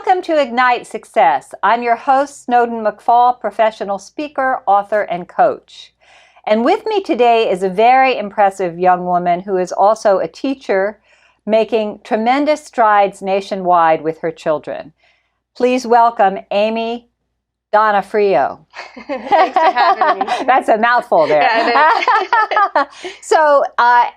Welcome to Ignite Success. I'm your host, Snowden McFall, professional speaker, author, and coach. And with me today is a very impressive young woman who is also a teacher, making tremendous strides nationwide with her children. Please welcome Amy Donofrio. Thanks for having me. That's a mouthful there. Yeah, So,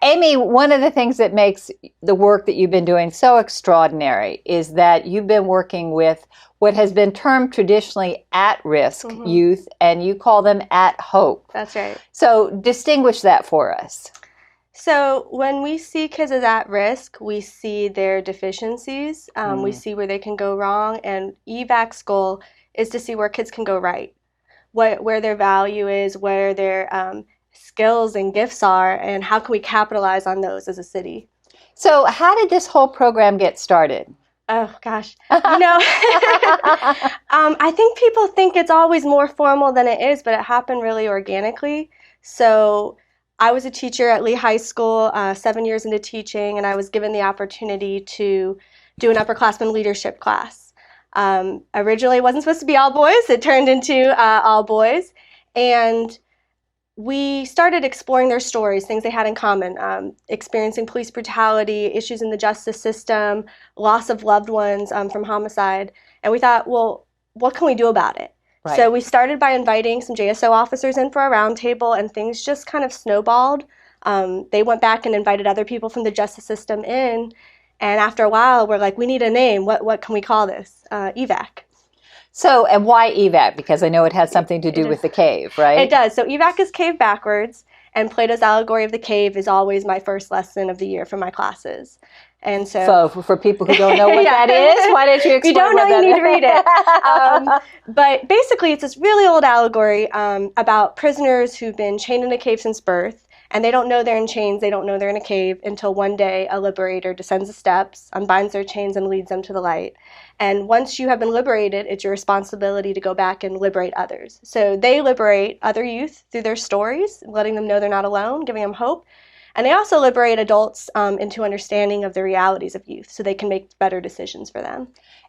Amy, one of the things that makes the work that you've been doing so extraordinary is that you've been working with what has been termed traditionally at-risk youth, and you call them at hope. That's right. So, distinguish that for us. So when we see kids as at risk, we see their deficiencies. We see where they can go wrong, and Evac's goal is to see where kids can go right, where their value is, where their skills and gifts are, and how can we capitalize on those as a city. So how did this whole program get started? Oh, gosh. I think people think it's always more formal than it is, but it happened really organically. So I was a teacher at Lee High School, 7 years into teaching, and I was given the opportunity to do an upperclassmen leadership class. Originally, it wasn't supposed to be all boys. It turned into all boys. And we started exploring their stories, things they had in common, experiencing police brutality, issues in the justice system, loss of loved ones from homicide. And we thought, well, what can we do about it? Right. So we started by inviting some JSO officers in for a roundtable, and things just kind of snowballed. They went back and invited other people from the justice system in. And after a while, we're like, we need a name. What can we call this? Evac. So, and why Evac? Because I know it has something to do with the cave, right? It does. So Evac is cave backwards, and Plato's allegory of the cave is always my first lesson of the year for my classes. And so for people who don't know what that is, why don't you explain? If you don't know, you need to read it. But basically, it's this really old allegory about prisoners who've been chained in a cave since birth. And they don't know they're in chains, they don't know they're in a cave until one day a liberator descends the steps, unbinds their chains, and leads them to the light. And once you have been liberated, it's your responsibility to go back and liberate others. So they liberate other youth through their stories, letting them know they're not alone, giving them hope. And they also liberate adults into understanding of the realities of youth so they can make better decisions for them.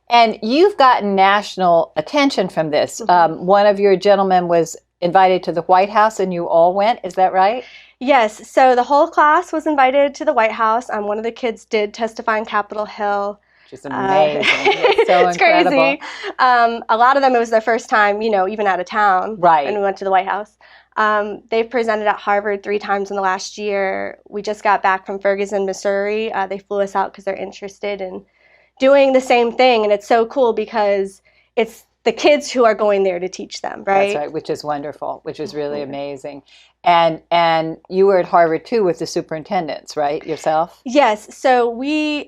And you've gotten national attention from this. One of your gentlemen was invited to the White House and you all went, is that right? Yes, so the whole class was invited to the White House. One of the kids did testify on Capitol Hill. Which is amazing. It's so it's incredible. Crazy. A lot of them, it was their first time, even out of town. Right. And we went to the White House. They've presented at Harvard 3 times in the last year. We just got back from Ferguson, Missouri. They flew us out because they're interested in doing the same thing. And it's so cool because it's the kids who are going there to teach them, right? That's right, which is wonderful, which is really amazing. And you were at Harvard too with the superintendents, right, yourself? Yes. So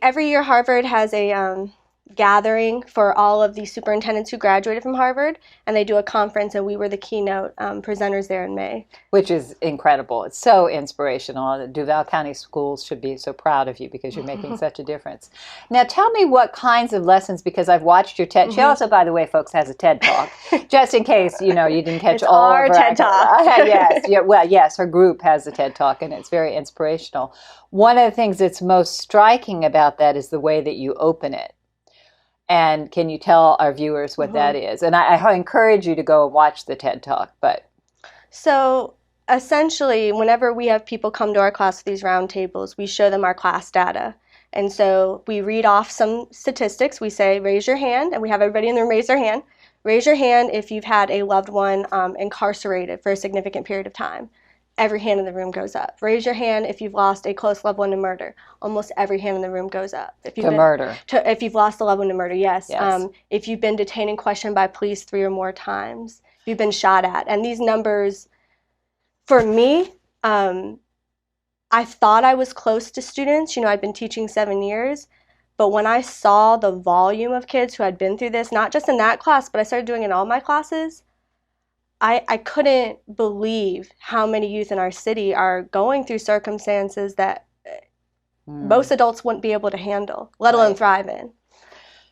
every year Harvard has a gathering for all of the superintendents who graduated from Harvard, and they do a conference, and we were the keynote presenters there in May. Which is incredible. It's so inspirational. The Duval County schools should be so proud of you because you're making such a difference. Now tell me what kinds of lessons, because I've watched your TED. She also, by the way, folks, has a TED Talk, just in case, you didn't catch all our of her. TED Talk. Yes. Yeah, well, yes, her group has a TED Talk, and it's very inspirational. One of the things that's most striking about that is the way that you open it. And can you tell our viewers what that is? And I encourage you to go and watch the TED Talk. So essentially, whenever we have people come to our class for these roundtables, we show them our class data. And so we read off some statistics. We say, raise your hand, and we have everybody in the room raise their hand. Raise your hand if you've had a loved one incarcerated for a significant period of time. Every hand in the room goes up. Raise your hand if you've lost a close loved one to murder. Almost every hand in the room goes up. If you've lost a loved one to murder, yes. If you've been detained and questioned by police 3 or more times. If you've been shot at. And these numbers, for me, I thought I was close to students. I'd been teaching 7 years. But when I saw the volume of kids who had been through this, not just in that class, but I started doing it in all my classes, I couldn't believe how many youth in our city are going through circumstances that most adults wouldn't be able to handle, let alone thrive in.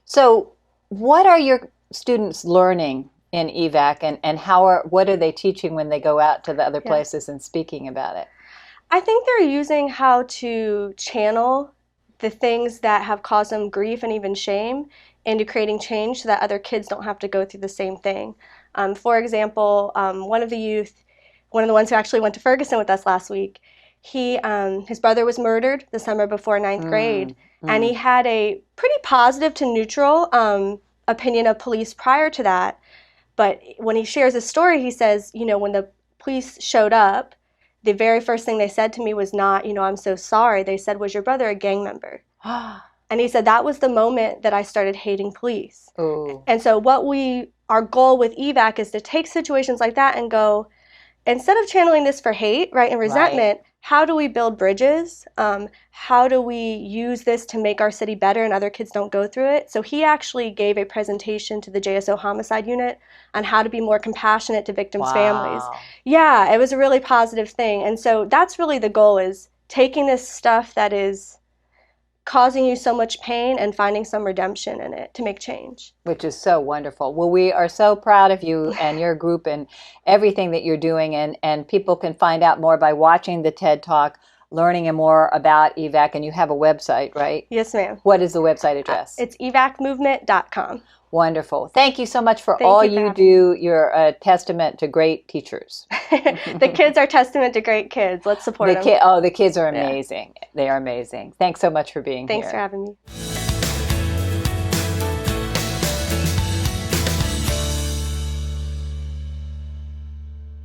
So what are your students learning in Evac, and what are they teaching when they go out to the other places and speaking about it? I think they're using how to channel the things that have caused them grief and even shame into creating change so that other kids don't have to go through the same thing. For example, one of the ones who actually went to Ferguson with us last week, his brother was murdered the summer before ninth grade, and he had a pretty positive to neutral opinion of police prior to that. But when he shares his story, he says, when the police showed up, the very first thing they said to me was not, I'm so sorry. They said, was your brother a gang member? And he said, that was the moment that I started hating police. Ooh. And so our goal with Evac is to take situations like that and go, instead of channeling this for hate, right, and resentment, how do we build bridges? How do we use this to make our city better and other kids don't go through it? So he actually gave a presentation to the JSO homicide unit on how to be more compassionate to victims' families. Yeah, it was a really positive thing. And so that's really the goal, is taking this stuff that is causing you so much pain and finding some redemption in it to make change. Which is so wonderful. Well, we are so proud of you and your group and everything that you're doing, and people can find out more by watching the TED Talk, learning more about Evac, and you have a website, right? Yes, ma'am. What is the website address? It's evacmovement.com. Wonderful. Thank you so much for all you do. You're a testament to great teachers. The kids are testament to great kids. Let's support them. The kids are amazing. Yeah. They are amazing. Thanks so much for being here. Thanks for having me.